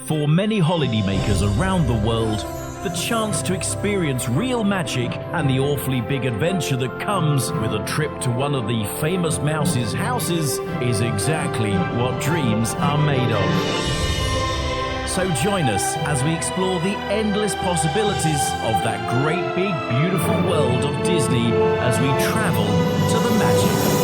For many holidaymakers around the world, the chance to experience real magic and the awfully big adventure that comes with a trip to one of the famous mouse's houses is exactly what dreams are made of. So join us as we explore the endless possibilities of that great big beautiful world of Disney as we travel to the magic.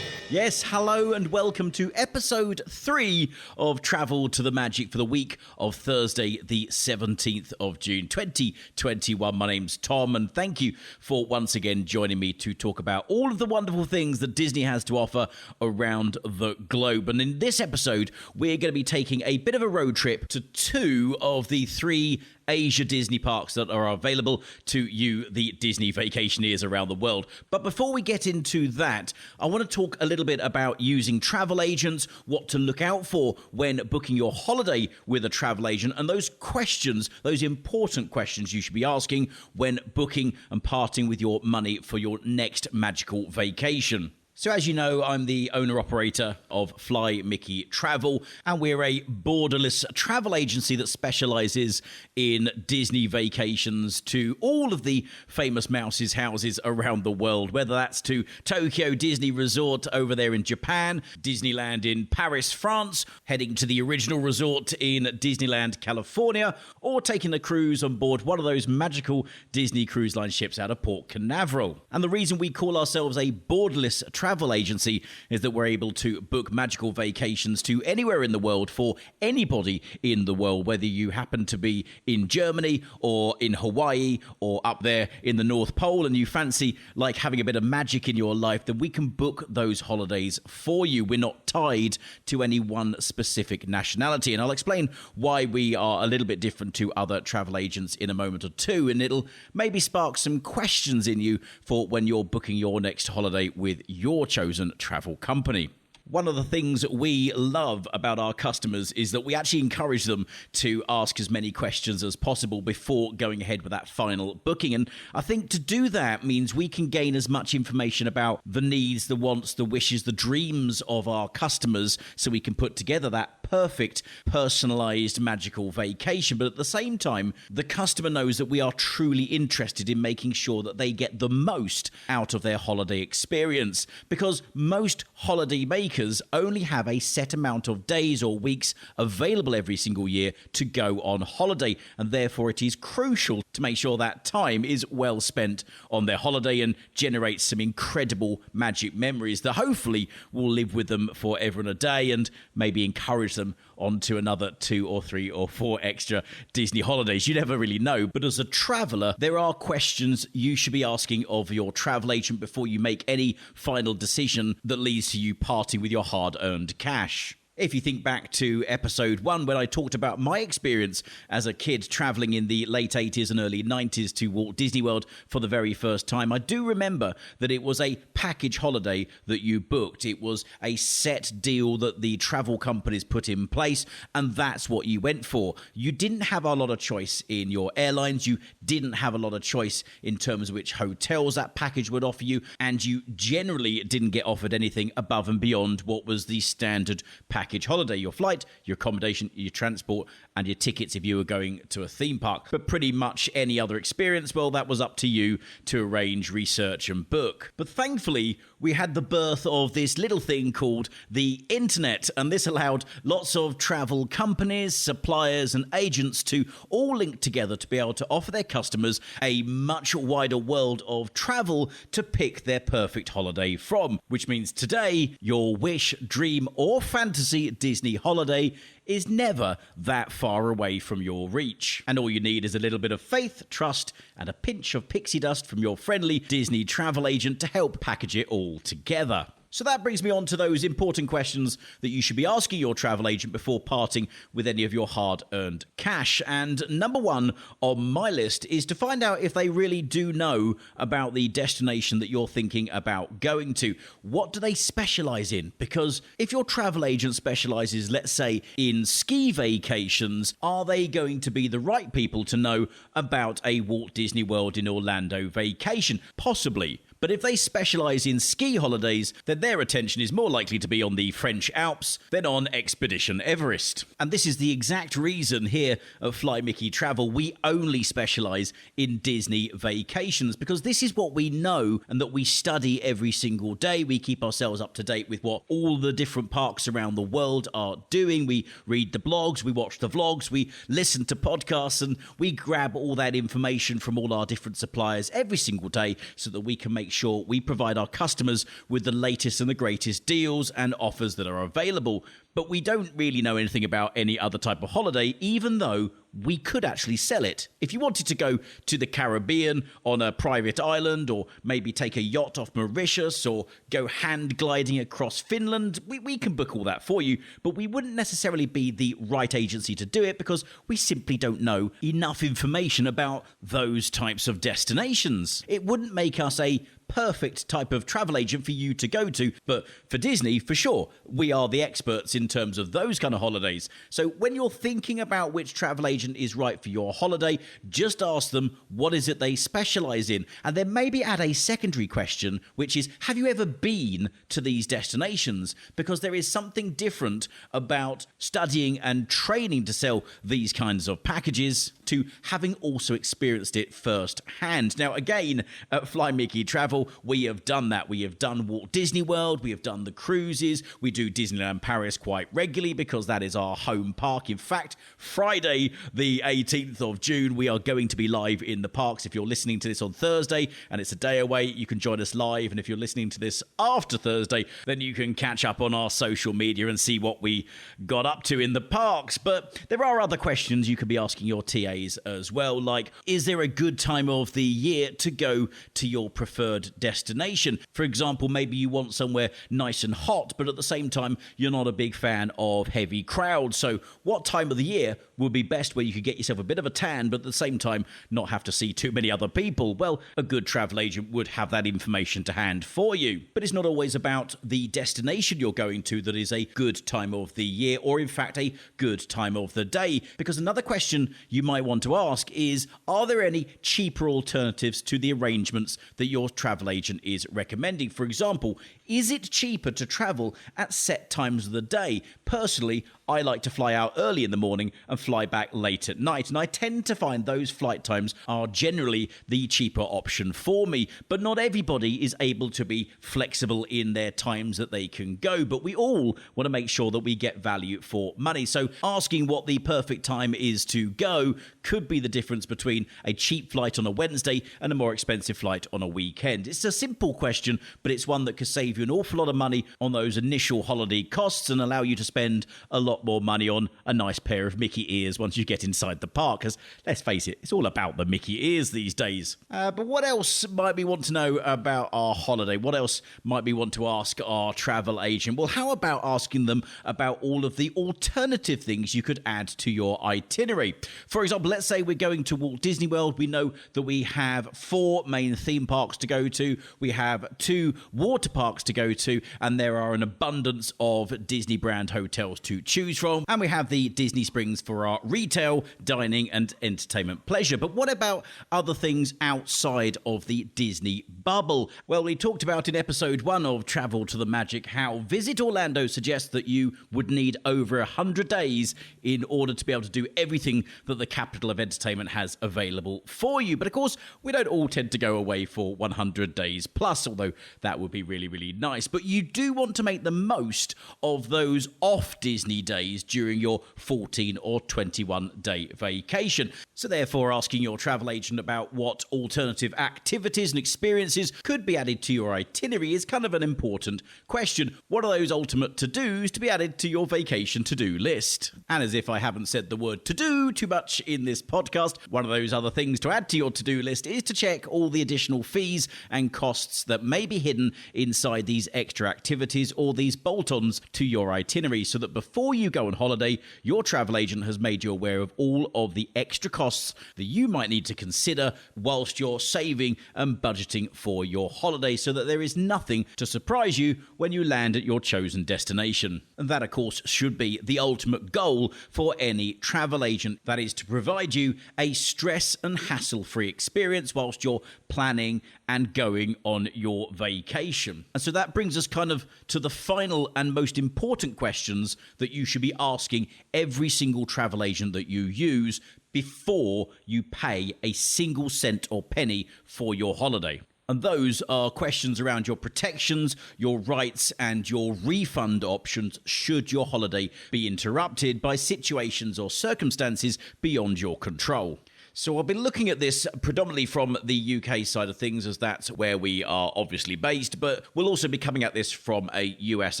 Yes, hello and welcome to episode 3 of Travel to the Magic for the week of Thursday, the 17th of June, 2021. My name's Tom, and thank you for once again joining me to talk about all of the wonderful things that Disney has to offer around the globe. And in this episode, we're going to be taking a bit of a road trip to 2 of the 3 Asia Disney parks that are available to you, the Disney vacationers around the world. But before we get into that, I want to talk a little bit about using travel agents, what to look out for when booking your holiday with a travel agent, and those questions, those important questions you should be asking when booking and parting with your money for your next magical vacation. So as you know, I'm the owner-operator of Fly Mickey Travel, and we're a borderless travel agency that specialises in Disney vacations to all of the famous mouse's houses around the world, whether that's to Tokyo Disney Resort over there in Japan, Disneyland in Paris, France, heading to the original resort in Disneyland, California, or taking a cruise on board one of those magical Disney Cruise Line ships out of Port Canaveral. And the reason we call ourselves a borderless travel agency is that we're able to book magical vacations to anywhere in the world for anybody in the world, whether you happen to be in Germany or in Hawaii or up there in the North Pole and you fancy like having a bit of magic in your life, then we can book those holidays for you. We're not tied to any one specific nationality, and I'll explain why we are a little bit different to other travel agents in a moment or two, and it'll maybe spark some questions in you for when you're booking your next holiday with your chosen travel company. One of the things we love about our customers is that we actually encourage them to ask as many questions as possible before going ahead with that final booking. And I think to do that means we can gain as much information about the needs, the wants, the wishes, the dreams of our customers so we can put together that perfect, personalized, magical vacation. But at the same time, the customer knows that we are truly interested in making sure that they get the most out of their holiday experience, because most holiday makers only have a set amount of days or weeks available every single year to go on holiday, and therefore it is crucial to make sure that time is well spent on their holiday and generates some incredible magic memories that hopefully will live with them forever and a day, and maybe encourage them onto another 2 or 3 or 4 extra Disney holidays. You never really know, but as a traveler, there are questions you should be asking of your travel agent before you make any final decision that leads to you parting with your hard-earned cash. If you think back to episode 1, when I talked about my experience as a kid traveling in the late 80s and early 90s to Walt Disney World for the very first time, I do remember that it was a package holiday that you booked. It was a set deal that the travel companies put in place, and that's what you went for. You didn't have a lot of choice in your airlines. You didn't have a lot of choice in terms of which hotels that package would offer you, and you generally didn't get offered anything above and beyond what was the standard package holiday: your flight, your accommodation, your transport, and your tickets if you were going to a theme park. But pretty much any other experience, well, that was up to you to arrange, research, and book. But thankfully, we had the birth of this little thing called the internet, and this allowed lots of travel companies, suppliers, and agents to all link together to be able to offer their customers a much wider world of travel to pick their perfect holiday from, which means today, your wish, dream, or fantasy Disney holiday is never that far away from your reach. And all you need is a little bit of faith, trust, and a pinch of pixie dust from your friendly Disney travel agent to help package it all together. So that brings me on to those important questions that you should be asking your travel agent before parting with any of your hard-earned cash. And number 1 on my list is to find out if they really do know about the destination that you're thinking about going to. What do they specialize in? Because if your travel agent specializes, let's say, in ski vacations, are they going to be the right people to know about a Walt Disney World in Orlando vacation? Possibly. But if they specialise in ski holidays, then their attention is more likely to be on the French Alps than on Expedition Everest. And this is the exact reason here at Fly Mickey Travel we only specialise in Disney vacations, because this is what we know and that we study every single day. We keep ourselves up to date with what all the different parks around the world are doing. We read the blogs, we watch the vlogs, we listen to podcasts, and we grab all that information from all our different suppliers every single day so that we can make sure we provide our customers with the latest and the greatest deals and offers that are available. But we don't really know anything about any other type of holiday, even though we could actually sell it. If you wanted to go to the Caribbean on a private island, or maybe take a yacht off Mauritius, or go hand gliding across Finland, we can book all that for you, but we wouldn't necessarily be the right agency to do it because we simply don't know enough information about those types of destinations. It wouldn't make us a perfect type of travel agent for you to go to, but for Disney, for sure, we are the experts in terms of those kind of holidays. So when you're thinking about which travel agent is right for your holiday, just ask them what is it they specialize in, and then maybe add a secondary question, which is, have you ever been to these destinations? Because there is something different about studying and training to sell these kinds of packages to having also experienced it firsthand. Now, again, at Fly Mickey Travel, we have done that. We have done Walt Disney World, we have done the cruises, we do Disneyland Paris quite regularly because that is our home park. In fact, Friday, the 18th of June, we are going to be live in the parks. If you're listening to this on Thursday and it's a day away, you can join us live. And if you're listening to this after Thursday, then you can catch up on our social media and see what we got up to in the parks. But there are other questions you could be asking your TAs as well, like, is there a good time of the year to go to your preferred destination? For example, maybe you want somewhere nice and hot, but at the same time, you're not a big fan of heavy crowds. So what time of the year would be best where you could get yourself a bit of a tan, but at the same time, not have to see too many other people? Well, a good travel agent would have that information to hand for you. But it's not always about the destination you're going to that is a good time of the year, or in fact, a good time of the day. Because another question you might want to ask is, are there any cheaper alternatives to the arrangements that your travel agent is recommending? For example, is it cheaper to travel at set times of the day? Personally, I like to fly out early in the morning and fly back late at night, and I tend to find those flight times are generally the cheaper option for me. But not everybody is able to be flexible in their times that they can go, but we all want to make sure that we get value for money. So asking what the perfect time is to go could be the difference between a cheap flight on a Wednesday and a more expensive flight on a weekend. It's a simple question, but it's one that could save you an awful lot of money on those initial holiday costs and allow you to spend a lot more money on a nice pair of Mickey ears once you get inside the park, because let's face it, it's all about the Mickey ears these days. But what else might we want to know about our holiday? What else might we want to ask our travel agent? Well, how about asking them about all of the alternative things you could add to your itinerary? For example, let's say we're going to Walt Disney World. We know that we have 4 main theme parks to go to. We have 2 water parks to go to, and there are an abundance of Disney brand hotels to choose from. And we have the Disney Springs for our retail, dining, and entertainment pleasure. But what about other things outside of the Disney bubble? Well, we talked about in episode 1 of Travel to the Magic how Visit Orlando suggests that you would need over 100 days in order to be able to do everything that the capital of entertainment has available for you. But of course, we don't all tend to go away for 100 days plus, although that would be really, really nice. But you do want to make the most of those off Disney days during your 14 or 21 day vacation. So therefore, asking your travel agent about what alternative activities and experiences could be added to your itinerary is kind of an important question. What are those ultimate to-dos to be added to your vacation to-do list? And as if I haven't said the word to-do too much in this podcast, one of those other things to add to your to-do list is to check all the additional fees and costs that may be hidden inside these extra activities or these bolt-ons to your itinerary, so that before you go on holiday, your travel agent has made you aware of all of the extra costs that you might need to consider whilst you're saving and budgeting for your holiday, so that there is nothing to surprise you when you land at your chosen destination. And that, of course, should be the ultimate goal for any travel agent. That is to provide you a stress and hassle-free experience whilst you're planning and going on your vacation. And so that brings us kind of to the final and most important questions that you should be asking every single travel agent that you use before you pay a single cent or penny for your holiday. And those are questions around your protections, your rights, and your refund options should your holiday be interrupted by situations or circumstances beyond your control. So I've been looking at this predominantly from the UK side of things, as that's where we are obviously based, but we'll also be coming at this from a US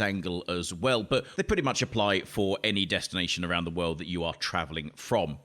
angle as well. But they pretty much apply for any destination around the world that you are traveling from.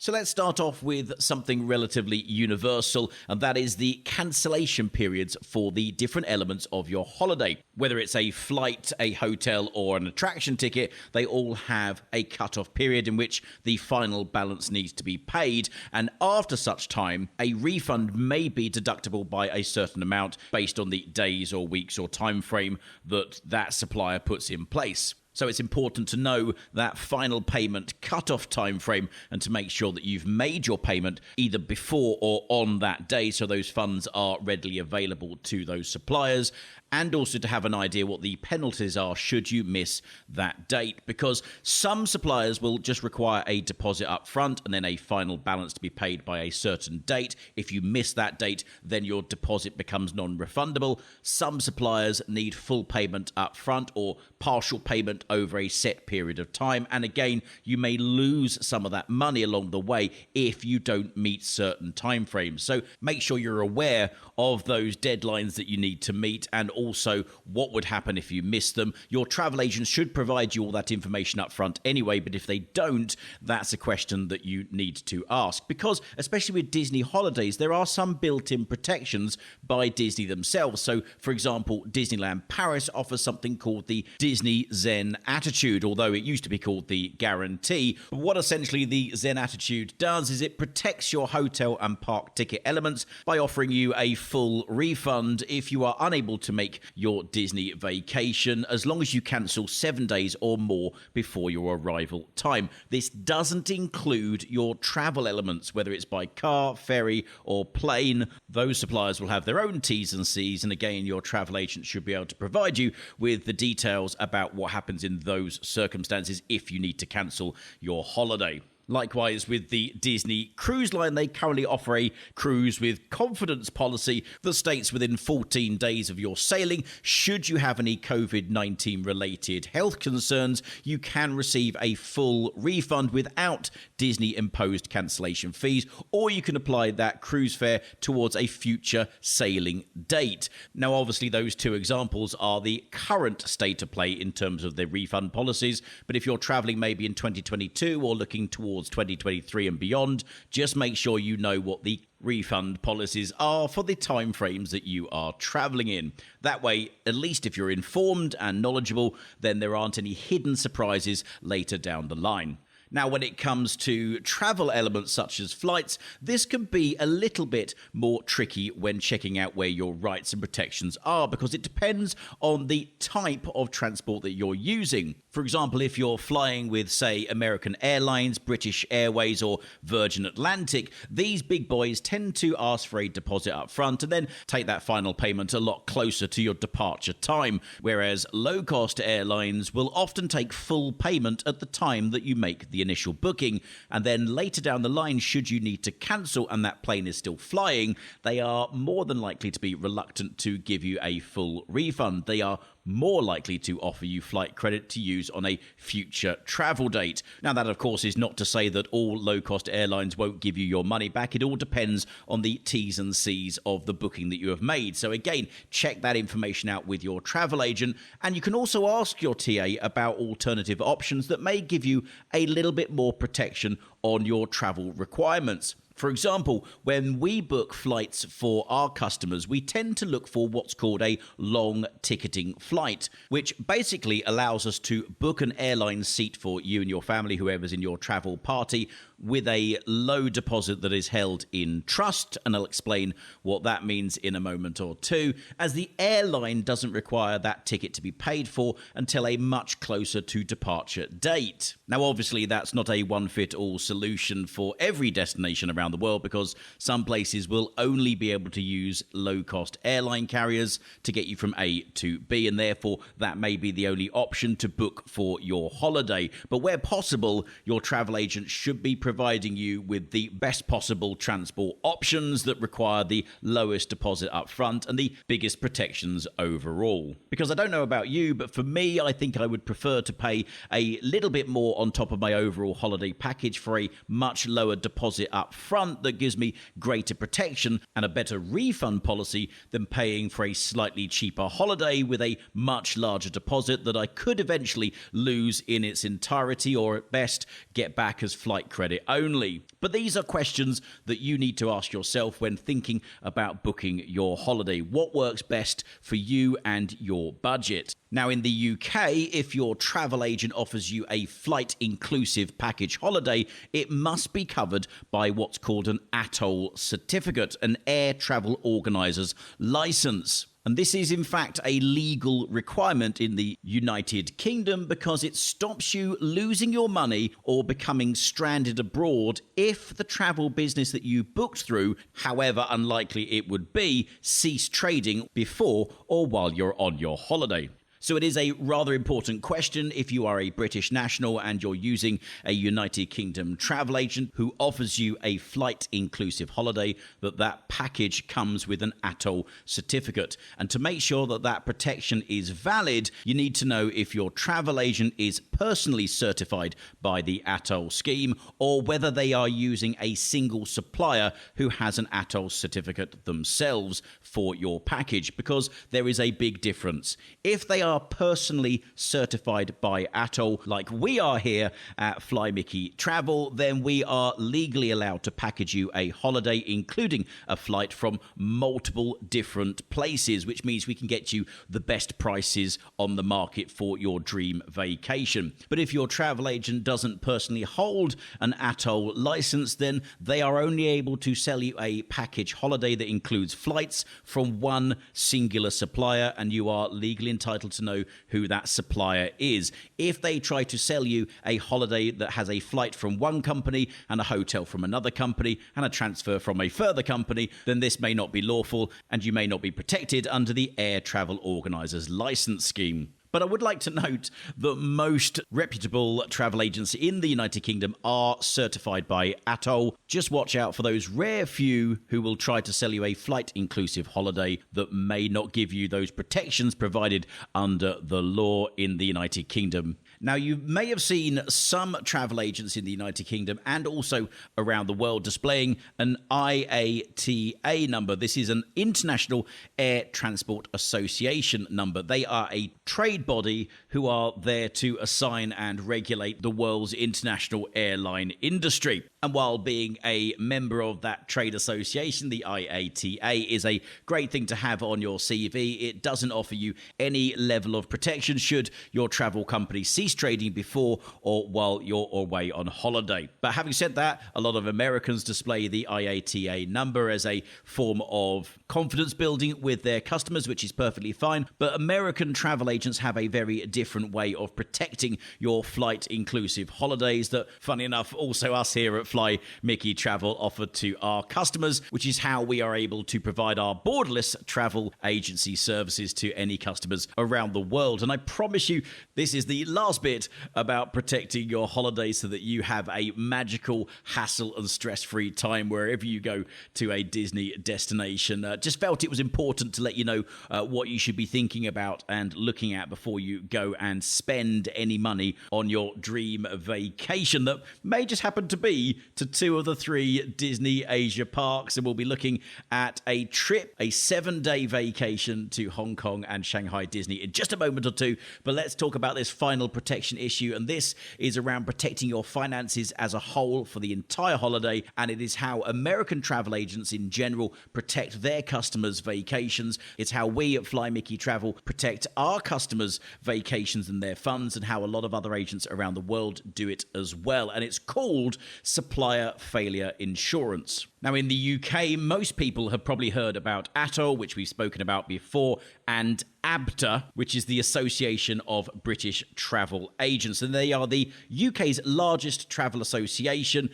So let's start off with something relatively universal, and that is the cancellation periods for the different elements of your holiday. Whether it's a flight, a hotel, or an attraction ticket, they all have a cut-off period in which the final balance needs to be paid, and after such time, a refund may be deductible by a certain amount based on the days or weeks or time frame that supplier puts in place. So it's important to know that final payment cut-off time frame and to make sure that you've made your payment either before or on that day so those funds are readily available to those suppliers, and also to have an idea what the penalties are should you miss that date, because some suppliers will just require a deposit up front and then a final balance to be paid by a certain date. If you miss that date, then your deposit becomes non-refundable. Some suppliers need full payment up front or partial payment over a set period of time, and again, you may lose some of that money along the way if you don't meet certain timeframes. So make sure you're aware of those deadlines that you need to meet, and also what would happen if you miss them. Your travel agent should provide you all that information up front anyway, but if they don't, that's a question that you need to ask, because especially with Disney holidays, there are some built-in protections by Disney themselves. So for example, Disneyland Paris offers something called the Disney Zen Attitude, although it used to be called the Guarantee. What essentially the Zen Attitude does is it protects your hotel and park ticket elements by offering you a full refund if you are unable to make your Disney vacation, as long as you cancel 7 days or more before your arrival time. This doesn't include your travel elements, whether it's by car, ferry, or plane. Those suppliers will have their own T's and C's, and again, your travel agent should be able to provide you with the details about what happens in those circumstances if you need to cancel your holiday. Likewise, with the Disney Cruise Line, they currently offer a cruise with confidence policy that states within 14 days of your sailing, should you have any COVID-19 related health concerns, you can receive a full refund without Disney-imposed cancellation fees, or you can apply that cruise fare towards a future sailing date. Now, obviously, those two examples are the current state of play in terms of their refund policies, but if you're traveling maybe in 2022 or looking towards 2023 and beyond, just make sure you know what the refund policies are for the timeframes that you are traveling in. That way, at least if you're informed and knowledgeable, then there aren't any hidden surprises later down the line. Now, when it comes to travel elements such as flights, this can be a little bit more tricky when checking out where your rights and protections are, because it depends on the type of transport that you're using. For example, if you're flying with, say, American Airlines, British Airways, or Virgin Atlantic, these big boys tend to ask for a deposit up front and then take that final payment a lot closer to your departure time, whereas low-cost airlines will often take full payment at the time that you make the initial booking, and then later down the line, should you need to cancel and that plane is still flying, they are more than likely to be reluctant to give you a full refund. They are more likely to offer you flight credit to use on a future travel date. Now, that, of course, is not to say that all low-cost airlines won't give you your money back. It all depends on the T's and C's of the booking that you have made. So again, check that information out with your travel agent, and you can also ask your TA about alternative options that may give you a little bit more protection on your travel requirements. For example, when we book flights for our customers, we tend to look for what's called a long ticketing flight, which basically allows us to book an airline seat for you and your family, whoever's in your travel party, with a low deposit that is held in trust, and I'll explain what that means in a moment or two, as the airline doesn't require that ticket to be paid for until a much closer to departure date. Now, obviously, that's not a one-fit-all solution for every destination around around the world, because some places will only be able to use low-cost airline carriers to get you from A to B, and therefore that may be the only option to book for your holiday. But where possible, your travel agent should be providing you with the best possible transport options that require the lowest deposit up front and the biggest protections overall. Because I don't know about you, but for me, I think I would prefer to pay a little bit more on top of my overall holiday package for a much lower deposit up front that gives me greater protection and a better refund policy than paying for a slightly cheaper holiday with a much larger deposit that I could eventually lose in its entirety, or at best get back as flight credit only. But these are questions that you need to ask yourself when thinking about booking your holiday. What works best for you and your budget? Now, in the UK, if your travel agent offers you a flight-inclusive package holiday, it must be covered by what's called an ATOL certificate, an air travel organizer's license. And this is, in fact, a legal requirement in the United Kingdom because it stops you losing your money or becoming stranded abroad if the travel business that you booked through, however unlikely it would be, ceased trading before or while you're on your holiday. So it is a rather important question if you are a British national and you're using a United Kingdom travel agent who offers you a flight-inclusive holiday, that package comes with an ATOL certificate. And to make sure that that protection is valid, you need to know if your travel agent is personally certified by the ATOL scheme or whether they are using a single supplier who has an ATOL certificate themselves for your package, because there is a big difference. If they are personally certified by ATOL, like we are here at Fly Mickey Travel, then we are legally allowed to package you a holiday, including a flight from multiple different places, which means we can get you the best prices on the market for your dream vacation. But if your travel agent doesn't personally hold an ATOL license, then they are only able to sell you a package holiday that includes flights from one singular supplier, and you are legally entitled to know who that supplier is. If they try to sell you a holiday that has a flight from one company and a hotel from another company and a transfer from a further company, then this may not be lawful and you may not be protected under the Air Travel Organizer's License Scheme. But I would like to note that most reputable travel agents in the United Kingdom are certified by ATOL. Just watch out for those rare few who will try to sell you a flight-inclusive holiday that may not give you those protections provided under the law in the United Kingdom. Now, you may have seen some travel agents in the United Kingdom and also around the world displaying an IATA number. This is an International Air Transport Association number. They are a trade body who are there to assign and regulate the world's international airline industry. And while being a member of that trade association, the IATA is a great thing to have on your CV, it doesn't offer you any level of protection should your travel company cease trading before or while you're away on holiday. But having said that, a lot of Americans display the IATA number as a form of confidence building with their customers, which is perfectly fine. But American travel agents have a very different way of protecting your flight-inclusive holidays that, funny enough, also us here at Fly Mickey Travel offer to our customers, which is how we are able to provide our borderless travel agency services to any customers around the world. And I promise you, this is the last bit about protecting your holidays so that you have a magical, hassle and stress-free time wherever you go to a Disney destination. Just felt it was important to let you know what you should be thinking about and looking at before you go and spend any money on your dream vacation that may just happen to be to 2 of the 3 Disney Asia parks. And we'll be looking at a trip, a 7-day vacation to Hong Kong and Shanghai Disney in just a moment or two. But let's talk about this final protection issue. And this is around protecting your finances as a whole for the entire holiday. And it is how American travel agents in general protect their customers' vacations. It's how we at Fly Mickey Travel protect our customers' vacations and their funds, and how a lot of other agents around the world do it as well. And it's called supplier failure insurance. Now, in the UK, most people have probably heard about ATOL, which we've spoken about before, and ABTA, which is the Association of British Travel Agents. And they are the UK's largest travel association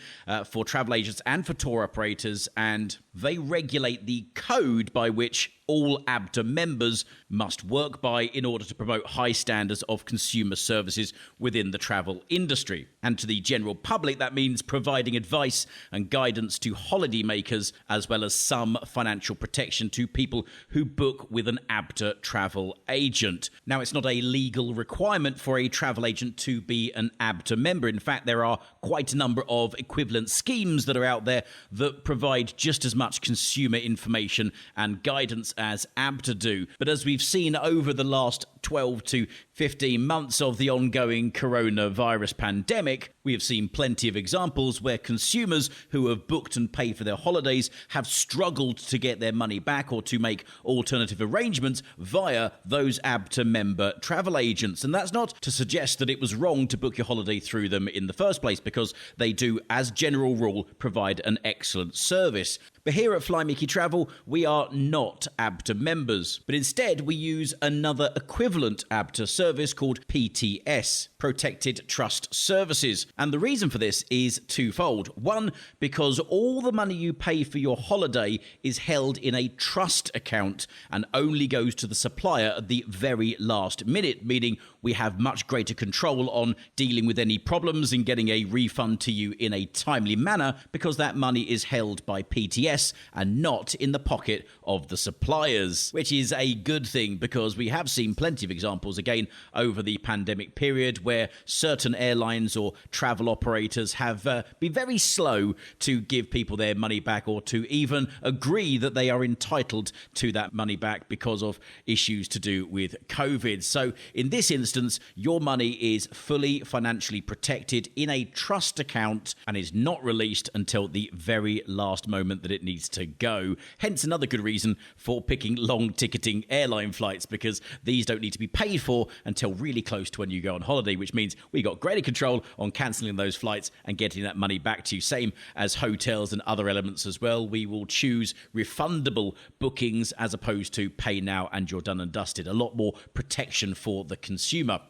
for travel agents and for tour operators. And they regulate the code by which all ABTA members must work by in order to promote high standards of consumer services within the travel industry. And to the general public, that means providing advice and guidance to holidaymakers, as well as some financial protection to people who book with an ABTA travel agent. Now, it's not a legal requirement for a travel agent to be an ABTA member. In fact, there are quite a number of equivalent schemes that are out there that provide just as much consumer information and guidance as ABTA do. But as we've seen over the last 12 to 15 months of the ongoing coronavirus pandemic, we have seen plenty of examples where consumers who have booked and paid for their holidays have struggled to get their money back or to make alternative arrangements via those ABTA member travel agents. And that's not to suggest that it was wrong to book your holiday through them in the first place, because they do, as general rule, provide an excellent service. But here at Fly Mickey Travel, we are not ABTA members, but instead we use another equivalent ABTA service called PTS, Protected Trust Services. And the reason for this is twofold. One, because all the money you pay for your holiday is held in a trust account and only goes to the supplier at the very last minute, meaning we have much greater control on dealing with any problems and getting a refund to you in a timely manner, because that money is held by PTS and not in the pocket of the suppliers, which is a good thing, because we have seen plenty of examples again over the pandemic period where certain airlines or travel operators have been very slow to give people their money back, or to even agree that they are entitled to that money back because of issues to do with COVID. So in this instance, your money is fully financially protected in a trust account and is not released until the very last moment that it needs to go. Hence another good reason for picking long ticketing airline flights, because these don't need to be paid for until really close to when you go on holiday, which means we got greater control on cancelling those flights and getting that money back to you. Same as hotels and other elements as well. We will choose refundable bookings as opposed to pay now and you're done and dusted. A lot more protection for the consumer.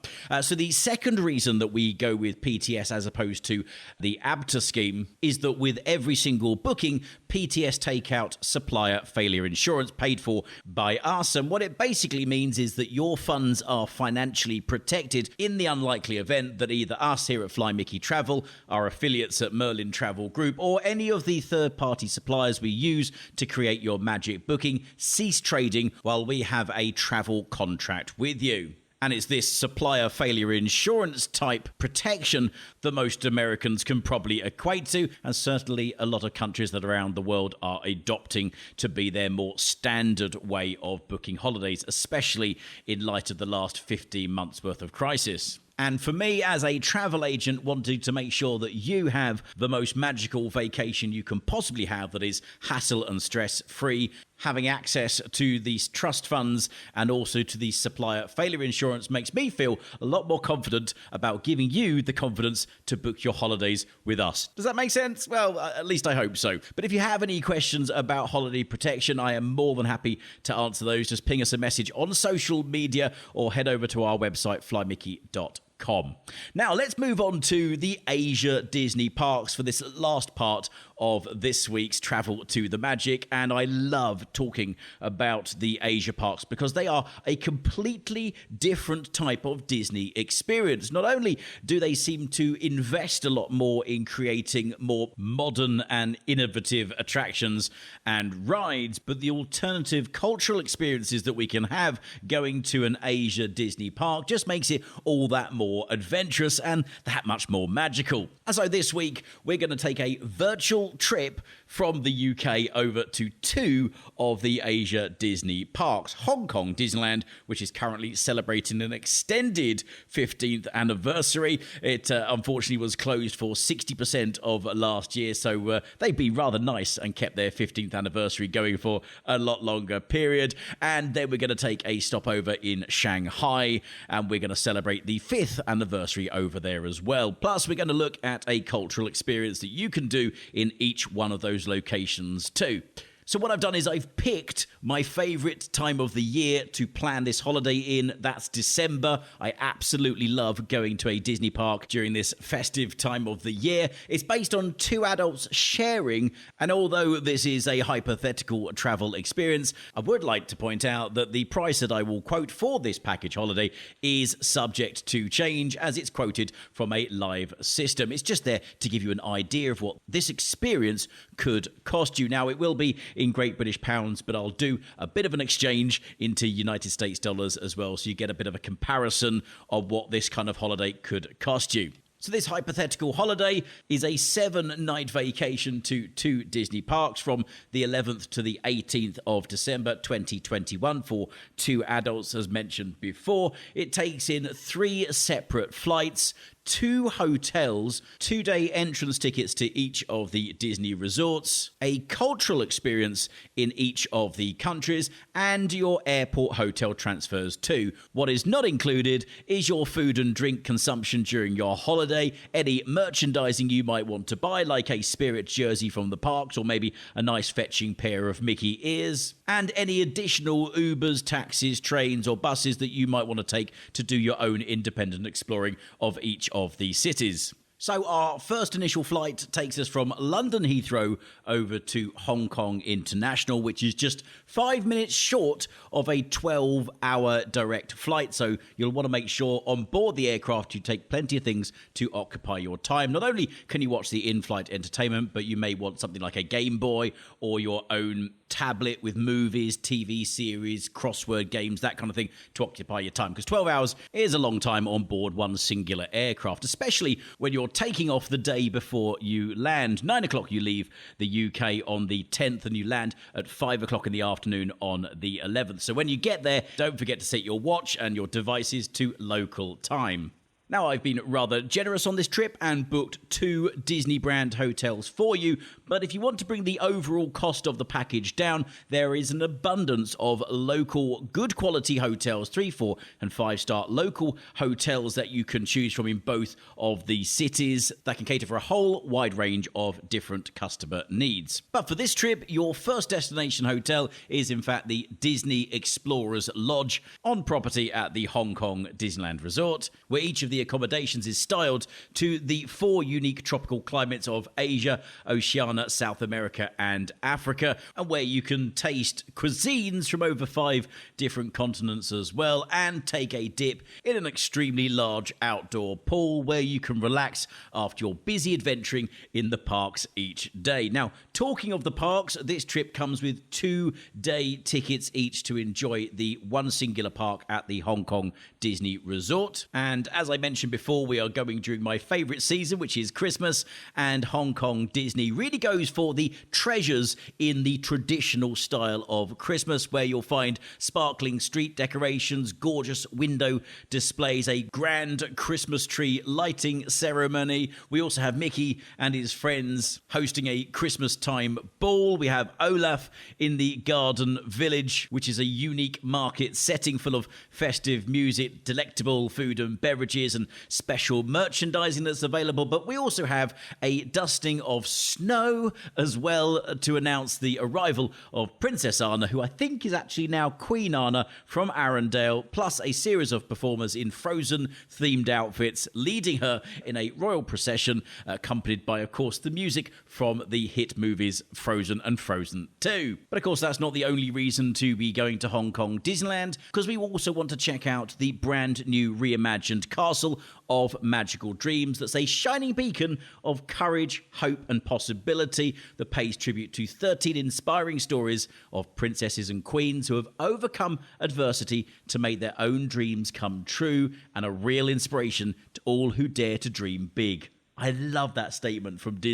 So the second reason that we go with PTS as opposed to the ABTA scheme is that with every single booking, PTS take out supplier failure insurance paid for by us. And what it basically means is that your funds are financially protected in the unlikely event that either us here at Fly Mickey Travel, our affiliates at Merlin Travel Group, or any of the third-party suppliers we use to create your magic booking cease trading while we have a travel contract with you. And it's this supplier failure insurance type protection that most Americans can probably equate to, and certainly a lot of countries that around the world are adopting to be their more standard way of booking holidays, especially in light of the last 15 months worth of crisis. And for me, as a travel agent, wanting to make sure that you have the most magical vacation you can possibly have that is hassle and stress-free, having access to these trust funds and also to the supplier failure insurance makes me feel a lot more confident about giving you the confidence to book your holidays with us. Does that make sense? Well, at least I hope so. But if you have any questions about holiday protection, I am more than happy to answer those. Just ping us a message on social media or head over to our website, flymickey.com. Now, let's move on to the Asia Disney parks for this last part of this week's Travel to the Magic. And I love talking about the Asia parks because they are a completely different type of Disney experience. Not only do they seem to invest a lot more in creating more modern and innovative attractions and rides, but the alternative cultural experiences that we can have going to an Asia Disney park just makes it all that more adventurous and that much more magical. And so this week, we're going to take a virtual trip from the UK over to two of the Asia Disney parks. Hong Kong Disneyland, which is currently celebrating an extended 15th anniversary. It unfortunately was closed for 60% of last year, so they'd be rather nice and kept their 15th anniversary going for a lot longer period. And then we're going to take a stopover in Shanghai, and we're going to celebrate the 5th anniversary over there as well. Plus, we're going to look at a cultural experience that you can do in each one of those locations too. So what I've done is I've picked my favourite time of the year to plan this holiday in. That's December. I absolutely love going to a Disney park during this festive time of the year. It's based on two adults sharing, and although this is a hypothetical travel experience, I would like to point out that the price that I will quote for this package holiday is subject to change, as it's quoted from a live system. It's just there to give you an idea of what this experience could cost you. Now, it will be in Great British pounds, but I'll do a bit of an exchange into United States dollars as well, so you get a bit of a comparison of what this kind of holiday could cost you. So this hypothetical holiday is a 7-night vacation to two Disney parks from the 11th to the 18th of December 2021 for two adults, as mentioned before. It takes in 3 separate flights, 2 hotels, 2-day entrance tickets to each of the Disney resorts, a cultural experience in each of the countries, and your airport hotel transfers too. What is not included is your food and drink consumption during your holiday, any merchandising you might want to buy, like a Spirit jersey from the parks, or maybe a nice fetching pair of Mickey ears, and any additional Ubers, taxis, trains, or buses that you might want to take to do your own independent exploring of each of the cities. So our first initial flight takes us from London Heathrow over to Hong Kong International, which is just 5 minutes short of a 12-hour direct flight. So you'll want to make sure on board the aircraft you take plenty of things to occupy your time. Not only can you watch the in-flight entertainment, but you may want something like a Game Boy or your own tablet with movies, TV series, crossword games, that kind of thing to occupy your time. Because 12 hours is a long time on board one singular aircraft, especially when you're taking off the day before you land. 9 o'clock you leave the UK on the 10th and you land at 5 o'clock in the afternoon on the 11th. So when you get there, don't forget to set your watch and your devices to local time. Now, I've been rather generous on this trip and booked 2 Disney brand hotels for you, but if you want to bring the overall cost of the package down, there is an abundance of local good quality hotels, 3, 4 and 5-star local hotels that you can choose from in both of the cities that can cater for a whole wide range of different customer needs. But for this trip, your first destination hotel is in fact the Disney Explorers Lodge on property at the Hong Kong Disneyland Resort, where each of the accommodations is styled to the 4 unique tropical climates of Asia, Oceania, South America, and Africa, and where you can taste cuisines from over 5 different continents as well, and take a dip in an extremely large outdoor pool where you can relax after your busy adventuring in the parks each day. Now, talking of the parks, this trip comes with 2-day tickets each to enjoy the one singular park at the Hong Kong Disney Resort. And as I mentioned before, we are going during my favourite season, which is Christmas, and Hong Kong Disney really goes for the treasures in the traditional style of Christmas, where you'll find sparkling street decorations, gorgeous window displays, a grand Christmas tree lighting ceremony. We also have Mickey and his friends hosting a Christmas time ball. We have Olaf in the Garden Village, which is a unique market setting full of festive music, delectable food and beverages, and special merchandising that's available. But we also have a dusting of snow as well to announce the arrival of Princess Anna, who I think is actually now Queen Anna from Arendelle, plus a series of performers in Frozen themed outfits leading her in a royal procession, accompanied by, of course, the music from the hit movies Frozen and Frozen 2. But of course, that's not the only reason to be going to Hong Kong Disneyland, because we also want to check out the brand new reimagined castle of Magical Dreams that's a shining beacon of courage, hope and possibility that pays tribute to 13 inspiring stories of princesses and queens who have overcome adversity to make their own dreams come true, and a real inspiration to all who dare to dream big. I love that statement from Disney.